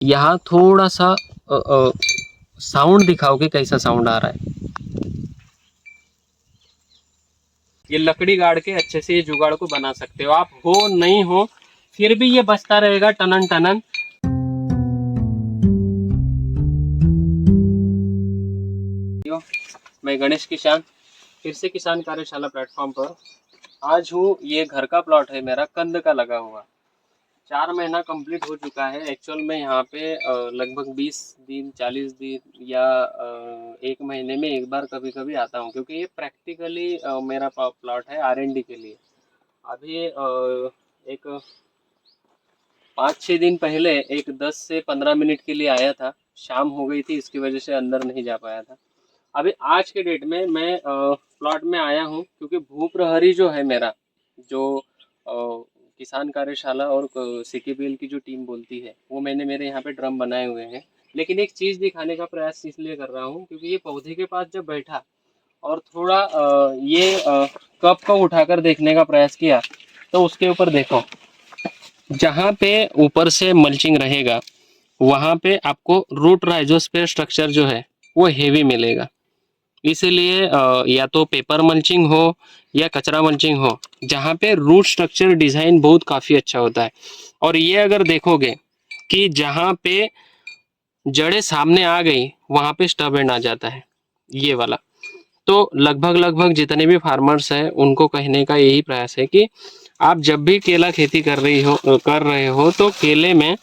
यहाँ थोड़ा सा साउंड दिखाओ कि कैसा साउंड आ रहा है। ये लकड़ी गाड़ के अच्छे से ये जुगाड़ को बना सकते हो आप, हो नहीं हो फिर भी ये बचता रहेगा टनन टनन। मैं गणेश किसान फिर से किसान कार्यशाला प्लेटफॉर्म पर आज हूँ। ये घर का प्लॉट है मेरा, कंद का लगा हुआ। 4 महीना कंप्लीट हो चुका है। एक्चुअल में यहाँ पे लगभग 20 दिन 40 दिन या 1 महीने में एक बार कभी कभी आता हूँ, क्योंकि ये प्रैक्टिकली मेरा प्लॉट है R&D के लिए। अभी एक 5-6 दिन पहले एक 10 से 15 मिनट के लिए आया था। शाम हो गई थी, इसकी वजह से अंदर नहीं जा पाया था। अभी आज के डेट में मैं प्लॉट में आया हूँ, क्योंकि भू प्रहरी जो है मेरा, जो किसान कार्यशाला और CKPL की जो टीम बोलती है, वो मैंने मेरे यहाँ पे ड्रम बनाए हुए हैं। लेकिन एक चीज़ दिखाने का प्रयास इसलिए कर रहा हूँ, क्योंकि ये पौधे के पास जब बैठा और थोड़ा ये कप को उठाकर देखने का प्रयास किया, तो उसके ऊपर देखो, जहाँ पे ऊपर से मल्चिंग रहेगा वहाँ पे आपको रूट राइजोस्फीयर स्ट्रक्चर जो है वो हेवी मिलेगा। इसीलिए या तो पेपर मल्चिंग हो या कचरा मल्चिंग हो, जहाँ पे रूट स्ट्रक्चर डिजाइन बहुत काफ़ी अच्छा होता है। और ये अगर देखोगे कि जहाँ पे जड़ें सामने आ गई वहाँ पे स्टब एंड आ जाता है, ये वाला। तो लगभग लगभग जितने भी फार्मर्स हैं उनको कहने का यही प्रयास है कि आप जब भी केला खेती कर रहे हो तो केले में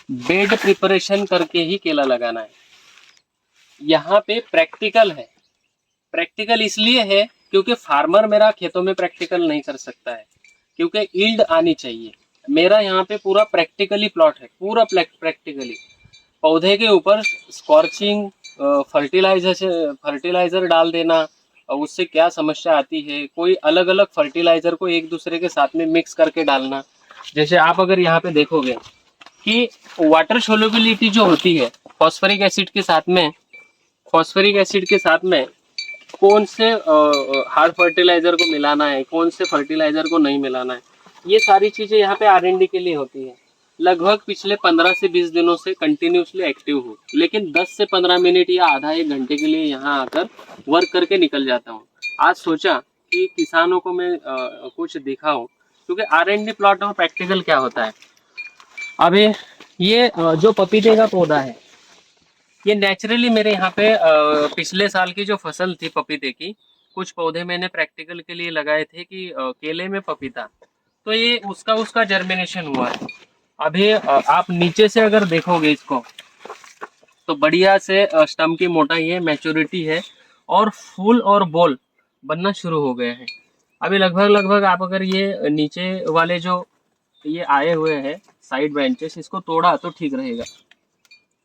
बेड प्रिपरेशन करके ही केला लगाना है। यहाँ पे प्रैक्टिकल है। प्रैक्टिकल इसलिए है क्योंकि फार्मर मेरा खेतों में प्रैक्टिकल नहीं कर सकता है, क्योंकि ईल्ड आनी चाहिए। मेरा यहाँ पे पूरा प्रैक्टिकली प्लॉट है, पूरा प्रैक्टिकली पौधे के ऊपर स्कॉर्चिंग, फर्टिलाइजर डाल देना, और उससे क्या समस्या आती है, कोई अलग अलग फर्टिलाइजर को एक दूसरे के साथ में मिक्स करके डालना। जैसे आप अगर यहाँ पे देखोगे कि वाटर सोल्युबिलिटी जो होती है, फॉस्फरिक एसिड के साथ में कौन से हार्ड फर्टिलाइजर को मिलाना है, कौन से फर्टिलाइजर को नहीं मिलाना है, ये सारी चीजें यहाँ पे R&D के लिए होती है। लगभग पिछले 15 से 20 दिनों से कंटिन्यूसली एक्टिव हूँ, लेकिन 10 से 15 मिनट या आधा एक घंटे के लिए यहाँ आकर वर्क करके निकल जाता हूँ। आज सोचा कि किसानों को मैं कुछ दिखाऊं, क्योंकि R&D प्लॉट और प्रैक्टिकल क्या होता है। अभी ये जो पपीते का पौधा है, ये नेचुरली मेरे यहाँ पे पिछले साल की जो फसल थी पपीते की, कुछ पौधे मैंने प्रैक्टिकल के लिए लगाए थे कि केले में पपीता, तो ये उसका जर्मिनेशन हुआ है। अभी आप नीचे से अगर देखोगे इसको, तो बढ़िया से स्टम की मोटाई है, मैच्योरिटी है, और फूल और बॉल बनना शुरू हो गए हैं। अभी लगभग लगभग आप अगर ये नीचे वाले जो ये आए हुए हैं साइड ब्रांचेस, इसको तोड़ा तो ठीक रहेगा,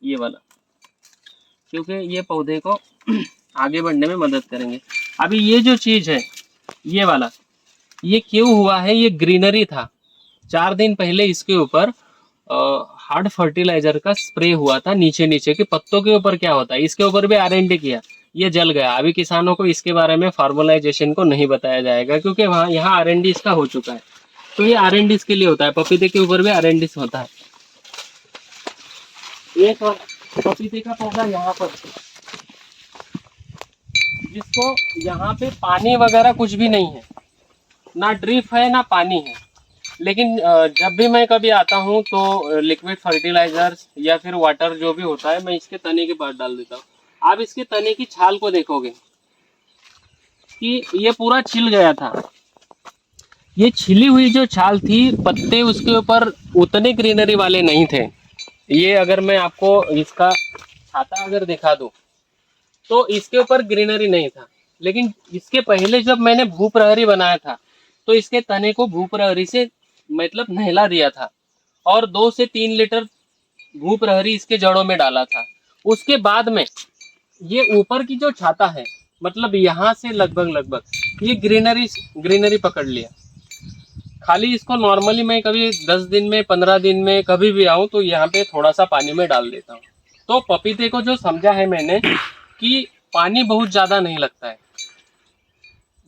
ये वाला, क्योंकि ये पौधे को आगे बढ़ने में मदद करेंगे। अभी ये जो चीज है, ये वाला, ये क्यों हुआ है, ये ग्रीनरी था। 4 दिन पहले इसके ऊपर हार्ड फर्टिलाइजर का स्प्रे हुआ था, नीचे नीचे के पत्तों के ऊपर क्या होता है, इसके ऊपर भी R&D किया, ये जल गया। अभी किसानों को इसके बारे में फार्मलाइजेशन को नहीं बताया जाएगा, क्योंकि वहाँ यहाँ R&D इसका हो चुका है। तो ये R&D इसके लिए होता है, पपीते के ऊपर भी R&D होता है। एक और पपीते का पौधा यहाँ पर, जिसको यहाँ पे पानी वगैरह कुछ भी नहीं है, ना ड्रिप है ना पानी है, लेकिन जब भी मैं कभी आता हूँ तो लिक्विड फर्टिलाइजर्स या फिर वाटर जो भी होता है, मैं इसके तने के पास डाल देता हूँ। आप इसके तने की छाल को देखोगे कि ये पूरा छिल गया था। ये छिली हुई जो छाल थी, पत्ते उसके ऊपर उतने ग्रीनरी वाले नहीं थे। ये अगर मैं आपको इसका छाता अगर दिखा दूं, तो इसके ऊपर ग्रीनरी नहीं था। लेकिन इसके पहले जब मैंने भू प्रहरी बनाया था, तो इसके तने को भू प्रहरी से मतलब नहला दिया था, और 2 से 3 लीटर भू प्रहरी इसके जड़ों में डाला था। उसके बाद में ये ऊपर की जो छाता है, मतलब यहाँ से लगभग लगभग ये ग्रीनरी ग्रीनरी पकड़ लिया। खाली इसको नॉर्मली मैं कभी 10 दिन में 15 दिन में कभी भी आऊँ तो यहाँ पे थोड़ा सा पानी में डाल देता हूँ। तो पपीते को जो समझा है मैंने कि पानी बहुत ज़्यादा नहीं लगता है।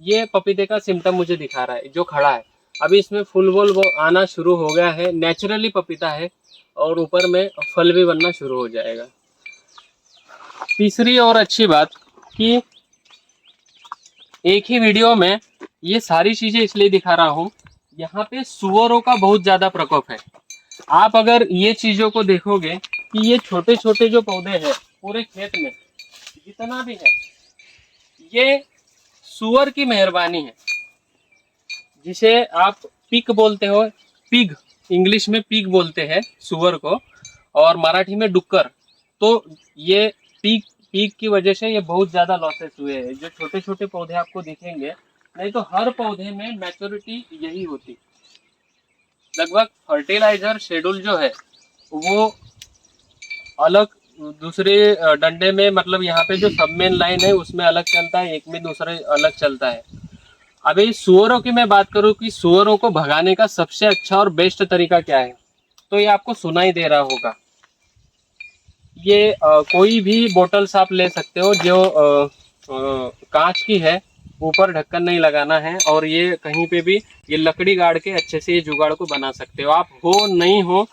ये पपीते का सिम्टम मुझे दिखा रहा है जो खड़ा है। अभी इसमें फुल बोल वो आना शुरू हो गया है, नेचुरली पपीता है। और ऊपर में फल भी बनना शुरू हो जाएगा। तीसरी और अच्छी बात कि एक ही वीडियो में ये सारी चीजें इसलिए दिखा रहा हूँ, यहाँ पे सुअरों का बहुत ज्यादा प्रकोप है। आप अगर ये चीजों को देखोगे कि ये छोटे छोटे जो पौधे हैं पूरे खेत में जितना भी है, ये सुअर की मेहरबानी है, जिसे आप पिग बोलते हो। पिग, इंग्लिश में पिग बोलते हैं सुअर को, और मराठी में डुक्कर। तो ये पिग पिग की वजह से ये बहुत ज्यादा लॉसेस हुए हैं। जो छोटे छोटे पौधे आपको दिखेंगे, नहीं तो हर पौधे में मैच्योरिटी यही होती। लगभग फर्टिलाइजर शेड्यूल जो है वो अलग, दूसरे डंडे में, मतलब यहाँ पे जो सब मेन लाइन है उसमें अलग चलता है, एक में दूसरे अलग चलता है। अभी सुअरों की मैं बात करूँ कि सुअरों को भगाने का सबसे अच्छा और बेस्ट तरीका क्या है, तो ये आपको सुनाई दे रहा होगा। ये कोई भी बोतल्स आप ले सकते हो जो कांच की है, ऊपर ढक्कन नहीं लगाना है, और ये कहीं पे भी ये लकड़ी गाड़ के अच्छे से ये जुगाड़ को बना सकते हो। आप हो नहीं हो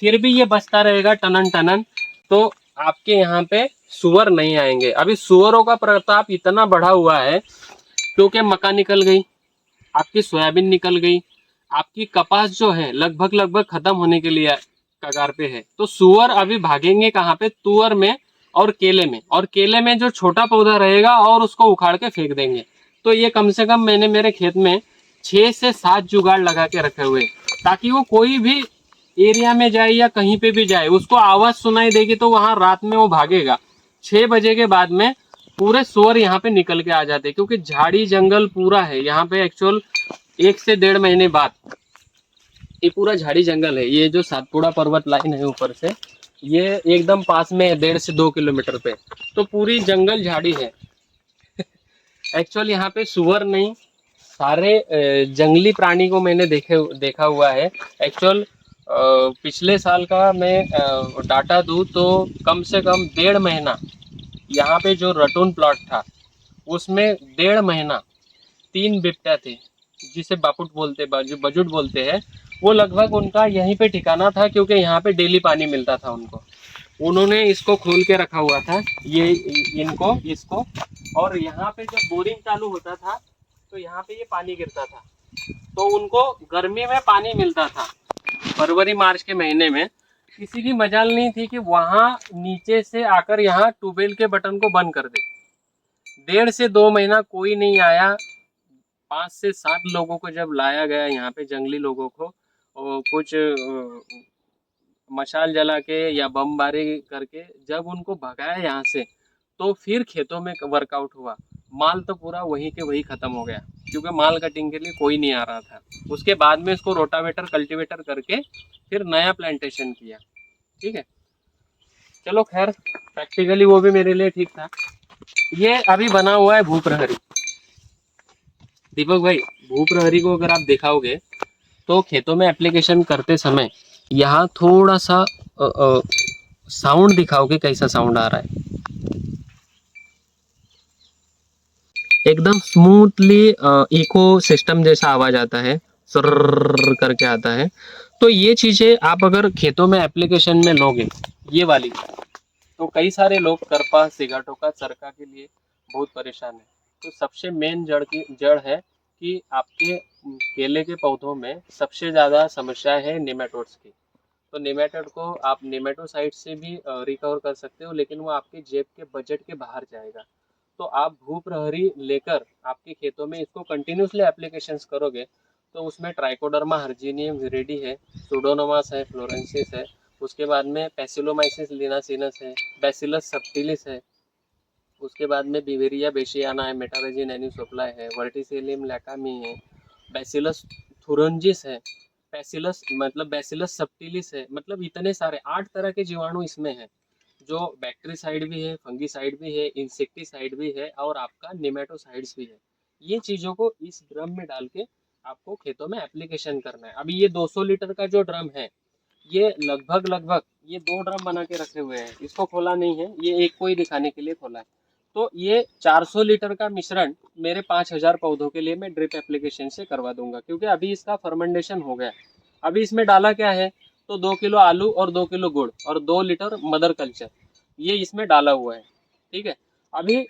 फिर भी ये बचता रहेगा टनन टनन, तो आपके यहाँ पे सुअर नहीं आएंगे। अभी सुअरों का प्रताप इतना बढ़ा हुआ है क्योंकि मक्का निकल गई, आपकी सोयाबीन निकल गई, आपकी कपास जो है लगभग लगभग खत्म होने के लिए कगार पे है। तो सुअर अभी भागेंगे कहाँ पे? तुअर में और केले में, और केले में जो छोटा पौधा रहेगा और उसको उखाड़ के फेंक देंगे। तो ये कम से कम मैंने मेरे खेत में 6 से 7 जुगाड़ लगा के रखे हुए, ताकि वो कोई भी एरिया में जाए या कहीं पे भी जाए, उसको आवाज सुनाई देगी तो वहां रात में वो भागेगा। 6 बजे के बाद में पूरे सुअर यहाँ पे निकल के आ जाते, क्योंकि झाड़ी जंगल पूरा है यहाँ पे। एक्चुअल 1 से 1.5 महीने बाद ये पूरा झाड़ी जंगल है। ये जो सातपुड़ा पर्वत लाइन है ऊपर से, ये एकदम पास में है, 1.5 से 2 किलोमीटर पे। तो पूरी जंगल झाड़ी है। एक्चुअल यहाँ पे सुअर नहीं, सारे जंगली प्राणी को मैंने देखा हुआ है। एक्चुअल पिछले साल का मैं डाटा दूँ तो कम से कम 1.5 महीना यहाँ पे जो रटून प्लॉट था उसमें 1.5 महीना 3 बिबटा थे, जिसे बापुट बोलते, बजुट बोलते हैं। वो लगभग उनका यहीं पे ठिकाना था, क्योंकि यहाँ पे डेली पानी मिलता था उनको। उन्होंने इसको खोल के रखा हुआ था, ये इनको इसको, और यहाँ पे जब बोरिंग चालू होता था तो यहाँ पे ये पानी गिरता था, तो उनको गर्मी में पानी मिलता था। फरवरी मार्च के महीने में किसी की मजाल नहीं थी कि वहां नीचे से आकर यहाँ ट्यूबवेल के बटन को बंद कर दे। 1.5 से 2 महीना कोई नहीं आया। 5 से 7 लोगों को जब लाया गया यहाँ पे, जंगली लोगों को, और कुछ मशाल जला के या बमबारी करके जब उनको भगाया यहाँ से, तो फिर खेतों में वर्कआउट हुआ। माल तो पूरा वहीं के वहीं खत्म हो गया, क्योंकि माल कटिंग के लिए कोई नहीं आ रहा था। उसके बाद में इसको रोटावेटर कल्टीवेटर करके फिर नया प्लांटेशन किया। ठीक है, चलो खैर, प्रैक्टिकली वो भी मेरे लिए ठीक था। ये अभी बना हुआ है भूप्रहरी। दीपक भाई, भूप्रहरी को अगर आप दिखाओगे तो खेतों में एप्लीकेशन करते समय यहाँ थोड़ा सा साउंड दिखाओगे, कैसा साउंड आ रहा है? एकदम स्मूथली इको सिस्टम जैसा आवाज आता है, सर्र करके आता है। तो ये चीजें आप अगर खेतों में एप्लीकेशन में लोगे, ये वाली, तो कई सारे लोग करपा, सिगाटोका, चरका के लिए बहुत परेशान है। तो सबसे मेन जड़ है कि आपके केले के पौधों में सबसे ज़्यादा समस्या है निमेटोड्स की। तो निमेटोड को आप निमेटोसाइड से भी रिकवर कर सकते हो, लेकिन वो आपके जेब के बजट के बाहर जाएगा। तो आप भूप्रहरी लेकर आपके खेतों में इसको कंटिन्यूसली एप्लीकेशंस करोगे, तो उसमें ट्राइकोडर्मा हर्जिनियम विरिडी है, सुडोनोमास है, फ्लोरेंसिस है, उसके बाद में पैसिलोमाइसिस लिनासिनस है, बैसिलस सबटिलिस है, उसके बाद में बिवेरिया बेशियाना है, मेटारेजिन एनिसोप्लाई है, वर्टिसेलियम लैकामी है, बैसिलस थुरंजिस है, बैसिलस सबटिलिस है। मतलब इतने सारे 8 तरह के जीवाणु इसमें हैं, जो बैक्टीरिसाइड भी है, फंगीसाइड भी है, इंसेक्टिसाइड भी है, और आपका निमेटोसाइड्स भी है। ये चीज़ों को इस ड्रम में डाल के आपको खेतों में एप्लीकेशन करना है। अभी ये 200 लीटर का जो ड्रम है, ये लगभग ये 2 ड्रम बना के रखे हुए हैं। इसको खोला नहीं है, ये एक को ही दिखाने के लिए खोला है। तो ये 400 लीटर का मिश्रण मेरे 5000 पौधों के लिए मैं ड्रिप एप्लीकेशन से करवा दूंगा, क्योंकि अभी इसका फर्मेंटेशन हो गया। अभी इसमें डाला क्या है, तो 2 किलो आलू और 2 किलो गुड़ और 2 लीटर मदर कल्चर ये इसमें डाला हुआ है। ठीक है, अभी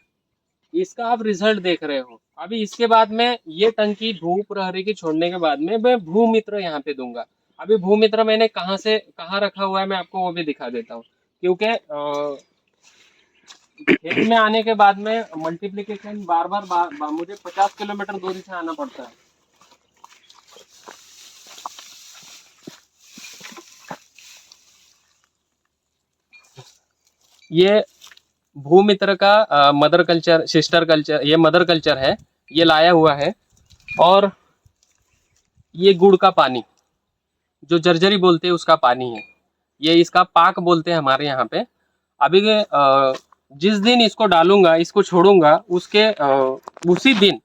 इसका आप रिजल्ट देख रहे हो। अभी इसके बाद में ये टंकी भू प्रहरी की छोड़ने के बाद में मैं भूमित्र यहाँ पे दूंगा। अभी भूमित्र मैंने कहाँ रखा हुआ है मैं आपको वो भी दिखा देता हूँ, क्योंकि खेत में आने के बाद में मल्टीप्लिकेशन बार मुझे 50 किलोमीटर दूरी से आना पड़ता है। ये भूमित्र का मदर कल्चर, सिस्टर कल्चर, ये मदर कल्चर है, ये लाया हुआ है। और ये गुड़ का पानी जो जर्जरी बोलते हैं उसका पानी है, ये इसका पाक बोलते हैं हमारे यहाँ पे। अभी जिस दिन इसको डालूंगा, इसको छोड़ूंगा, उसके उसी दिन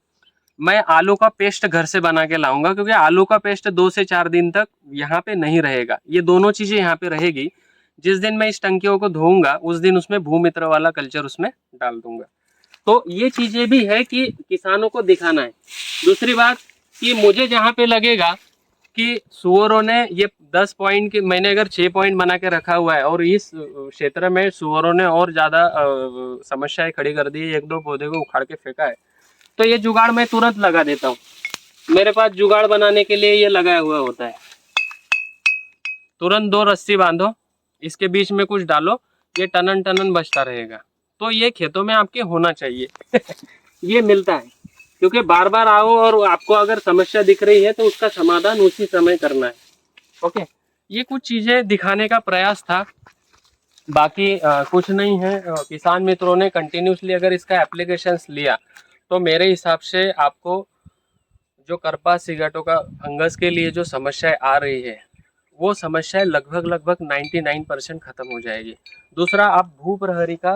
मैं आलू का पेस्ट घर से बना के लाऊंगा, क्योंकि आलू का पेस्ट 2 से 4 दिन तक यहाँ पे नहीं रहेगा। ये दोनों चीजें यहाँ पे रहेगी। जिस दिन मैं इस टंकियों को धोऊंगा उस दिन उसमें भूमित्र वाला कल्चर उसमें डाल दूंगा। तो ये चीजें भी है कि किसानों को दिखाना है। दूसरी बात कि मुझे जहाँ पे लगेगा कि सुअरों ने ये 10 पॉइंट की, मैंने अगर 6 पॉइंट बना के रखा हुआ है और इस क्षेत्र में सुअरों ने और ज्यादा समस्याएं खड़ी कर दी, 1-2 पौधे को उखाड़ के फेंका है, तो ये जुगाड़ मैं तुरंत लगा देता हूँ। मेरे पास जुगाड़ बनाने के लिए ये लगाया हुआ होता है। तुरंत 2 रस्सी बांधो, इसके बीच में कुछ डालो, ये टनन टनन बजता रहेगा। तो ये खेतों में आपके होना चाहिए ये मिलता है, क्योंकि बार बार आओ और आपको अगर समस्या दिख रही है तो उसका समाधान उसी समय करना है। ओके, ये कुछ चीजें दिखाने का प्रयास था, बाकी कुछ नहीं है। किसान मित्रों ने कंटिन्यूसली अगर इसका एप्लीकेशंस लिया तो मेरे हिसाब से आपको जो करपा सिगाटो का फंगस के लिए जो समस्याएं आ रही है वो समस्याएं लगभग 99% खत्म हो जाएगी। दूसरा, आप भू प्रहरी का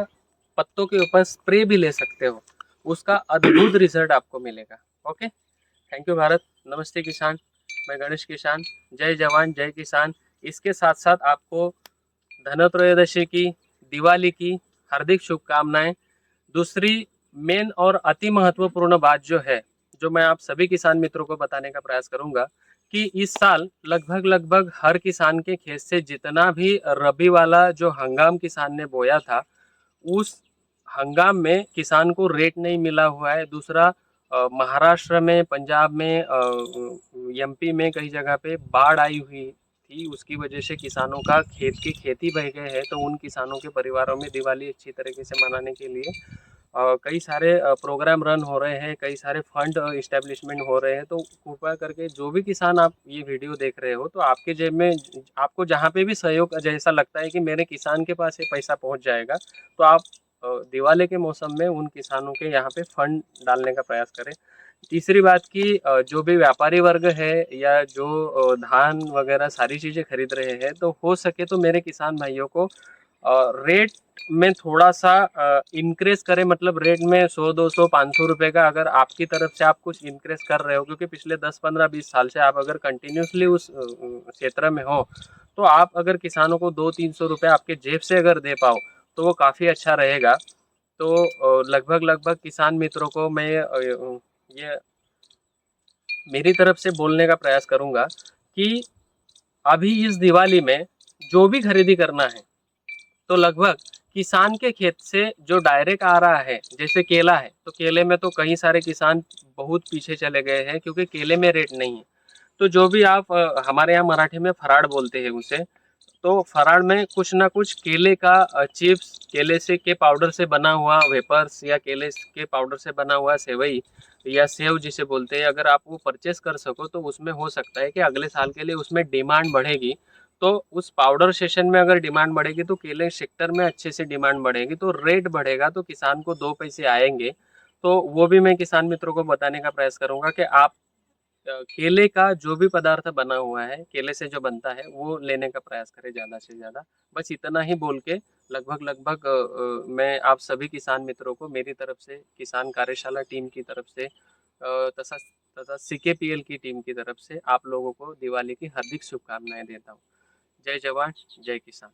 पत्तों के ऊपर स्प्रे भी ले सकते हो, उसका अद्भुत रिजल्ट आपको मिलेगा। ओके, थैंक यू भारत, नमस्ते किसान, मैं गणेश किसान, जय जवान जय किसान। इसके साथ साथ आपको धनत्रयोदशी की, दिवाली की हार्दिक शुभकामनाएं। दूसरी मेन और अति महत्वपूर्ण बात जो है, जो मैं आप सभी किसान मित्रों को बताने का प्रयास करूंगा, कि इस साल लगभग हर किसान के खेत से जितना भी रबी वाला जो हंगाम किसान ने बोया था, उस हंगाम में किसान को रेट नहीं मिला हुआ है। दूसरा, महाराष्ट्र में, पंजाब में, एमपी में कई जगह पे बाढ़ आई हुई थी, उसकी वजह से किसानों का खेत की खेती बह गए हैं। तो उन किसानों के परिवारों में दिवाली अच्छी तरीके से मनाने के लिए कई सारे प्रोग्राम रन हो रहे हैं, कई सारे फंड इस्टेब्लिशमेंट हो रहे हैं। तो कृपया करके जो भी किसान आप ये वीडियो देख रहे हो, तो आपके जेब में, आपको जहाँ पे भी सहयोग जैसा लगता है कि मेरे किसान के पास ये पैसा पहुँच जाएगा, तो आप दिवाली के मौसम में उन किसानों के यहाँ पे फंड डालने का प्रयास करें। तीसरी बात की जो भी व्यापारी वर्ग है या जो धान वगैरह सारी चीज़ें खरीद रहे हैं, तो हो सके तो मेरे किसान भाइयों को रेट में थोड़ा सा इंक्रेज करें। मतलब रेट में 100, 200, 500 रुपये का अगर आपकी तरफ से आप कुछ इंक्रेज कर रहे हो, क्योंकि पिछले 10, 15, 20 साल से आप अगर कंटिन्यूसली उस क्षेत्र में हो, तो आप अगर किसानों को 200, 300 रुपये आपके जेब से अगर दे पाओ तो वो काफ़ी अच्छा रहेगा। तो लगभग किसान मित्रों को मैं ये मेरी तरफ से बोलने का प्रयास करूंगा कि अभी इस दिवाली में जो भी खरीदी करना है, तो लगभग किसान के खेत से जो डायरेक्ट आ रहा है, जैसे केला है, तो केले में तो कई सारे किसान बहुत पीछे चले गए हैं, क्योंकि केले में रेट नहीं है। तो जो भी आप हमारे यहाँ मराठी में फराड़ बोलते हैं उसे, तो फराड़ में कुछ ना कुछ केले का चिप्स, केले से के पाउडर से बना हुआ वेपर्स, या केले के पाउडर से बना हुआ सेवई या सेव जिसे बोलते हैं, अगर आप वो परचेस कर सको तो उसमें हो सकता है कि अगले साल के लिए उसमें डिमांड बढ़ेगी। तो उस पाउडर सेशन में अगर डिमांड बढ़ेगी तो केले सेक्टर में अच्छे से डिमांड बढ़ेगी, तो रेट बढ़ेगा, तो किसान को 2 पैसे आएंगे। तो वो भी मैं किसान मित्रों को बताने का प्रयास करूंगा कि आप केले का जो भी पदार्थ बना हुआ है, केले से जो बनता है, वो लेने का प्रयास करें ज़्यादा से ज़्यादा। बस इतना ही बोल के लगभग मैं आप सभी किसान मित्रों को मेरी तरफ से, किसान कार्यशाला टीम की तरफ से, तथा तथा CKPL की टीम की तरफ से आप लोगों को दिवाली की हार्दिक शुभकामनाएं देता हूँ। जय जवान जय किसान।